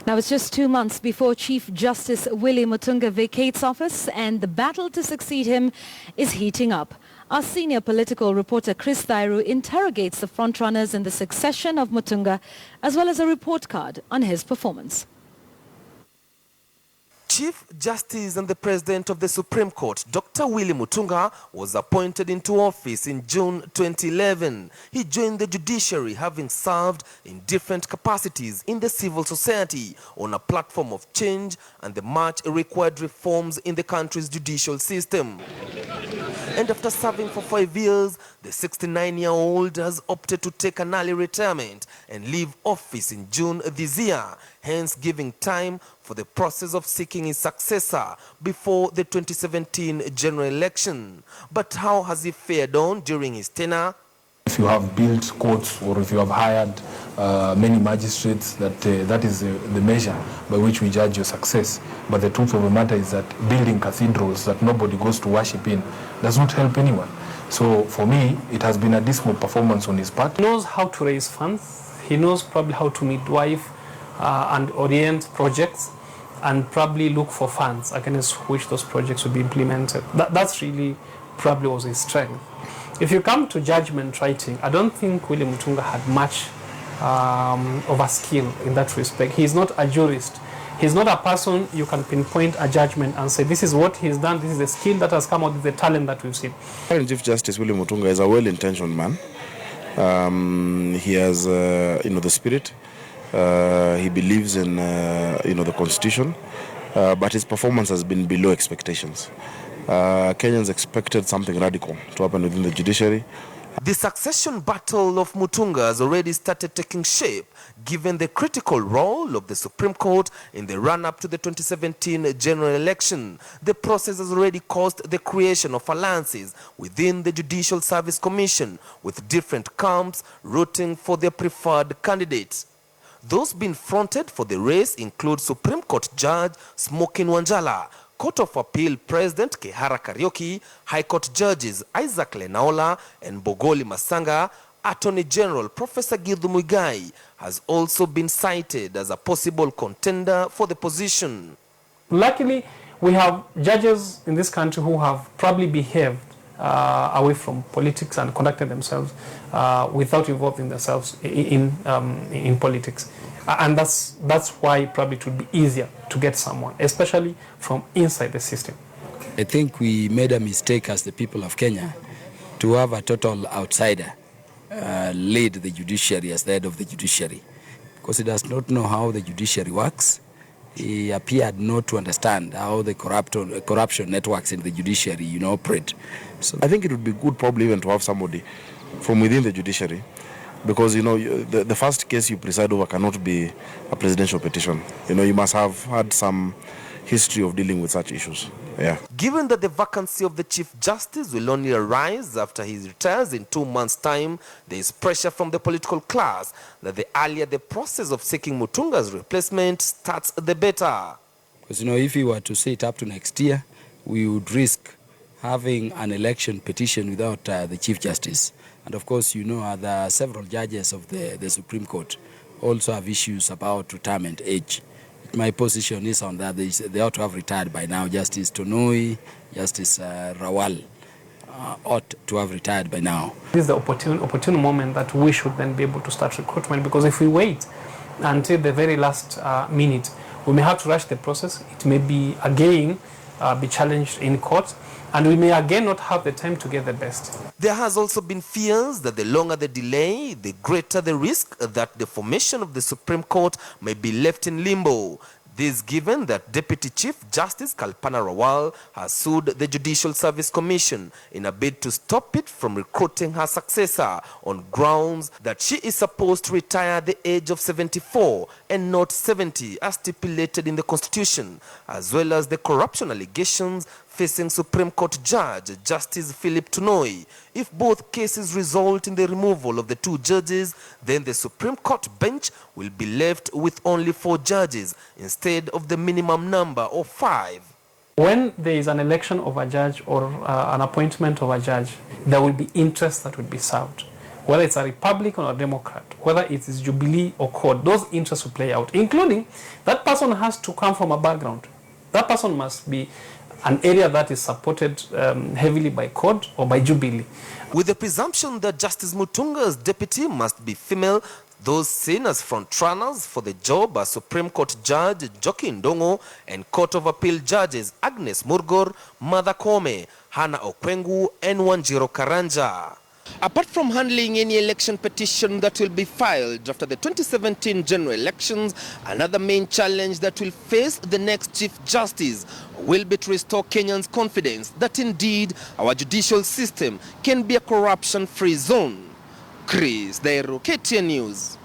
Now, it's just 2 months before Chief Justice Willy Mutunga vacates office, and the battle to succeed him is heating up. Our senior political reporter Chris Thairu interrogates the frontrunners in the succession of Mutunga, as well as a report card on his performance. Chief Justice and the President of the Supreme Court, Dr. Willy Mutunga, was appointed into office in June 2011. He joined the judiciary, having served in different capacities in the civil society on a platform of change and the much required reforms in the country's judicial system. And after serving for 5 years, the 69-year-old has opted to take an early retirement and leave office in June this year, hence giving time for the process of seeking his successor before the 2017 general election. But how has he fared on during his tenure? If you have built courts or if you have hired many magistrates, that is the measure by which we judge your success. But the truth of the matter is that building cathedrals that nobody goes to worship in does not help anyone. So for me, it has been a dismal performance on his part. He knows how to raise funds. He knows probably how to midwife and orient projects and probably look for funds against which those projects will be implemented. That's really probably was his strength. If you come to judgment writing, I don't think Willy Mutunga had much of a skill in that respect. He's not a jurist. He's not a person you can pinpoint a judgment and say, this is what he's done, this is the skill that has come out, this is the talent that we've seen. Chief Justice Willy Mutunga is a well-intentioned man. He has, the spirit. He believes in, the Constitution, but his performance has been below expectations. Kenyans expected something radical to happen within the judiciary. The succession battle of Mutunga has already started taking shape, given the critical role of the Supreme Court in the run-up to the 2017 general election. The process has already caused the creation of alliances within the Judicial Service Commission, with different camps rooting for their preferred candidates. Those being fronted for the race include Supreme Court Judge Smokin Wanjala, Court of Appeal President Kehara Kariuki, High Court Judges Isaac Lenaola and Bogoli Masanga. Attorney General Professor Githu Muigai has also been cited as a possible contender for the position. Luckily, we have judges in this country who have probably behaved away from politics and conducted themselves without involving themselves in politics. And that's why probably it would be easier to get someone, especially from inside the system. I think we made a mistake as the people of Kenya to have a total outsider lead the judiciary as the head of the judiciary, because he does not know how the judiciary works. He appeared not to understand how the corruption networks in the judiciary, operate. So I think it would be good probably even to have somebody from within the judiciary, because, the first case you preside over cannot be a presidential petition. You must have had some history of dealing with such issues. Yeah. Given that the vacancy of the Chief Justice will only arise after he retires in 2 months' time, there is pressure from the political class that the earlier the process of seeking Mutunga's replacement starts, the better. Because, if we were to say it up to next year, we would risk having an election petition without the Chief Justice. And of course, there are several judges of the Supreme Court also have issues about retirement age. My position is on that they ought to have retired by now. Justice Tonoi, Justice Rawal ought to have retired by now. This is the opportune moment that we should then be able to start recruitment, because if we wait until the very last minute, we may have to rush the process. It may be again be challenged in court, and we may again not have the time to get the best. There has also been fears that the longer the delay, the greater the risk that the formation of the Supreme Court may be left in limbo. This given that Deputy Chief Justice Kalpana Rawal has sued the Judicial Service Commission in a bid to stop it from recruiting her successor on grounds that she is supposed to retire at the age of 74 and not 70 as stipulated in the Constitution, as well as the corruption allegations facing Supreme Court Judge Justice Philip Tunoi. If both cases result in the removal of the 2 judges, then the Supreme Court bench will be left with only 4 judges instead of the minimum number of 5. When there is an election of a judge or an appointment of a judge, there will be interest that will be served. whether it's a Republican or a Democrat, whether it is Jubilee or CORD, those interests will play out, including that person has to come from a background. That person must be an area that is supported heavily by CORD or by Jubilee. With the presumption that Justice Mutunga's deputy must be female, those seen as front-runners for the job are Supreme Court Judge Njoki Ndongo and Court of Appeal Judges Agnes Murgor, Martha Koome, Hannah Okwengu, and Wanjiro Karanja. Apart from handling any election petition that will be filed after the 2017 general elections, another main challenge that will face the next Chief Justice will be to restore Kenyans' confidence that indeed our judicial system can be a corruption-free zone. Chris Dairo, KTN News.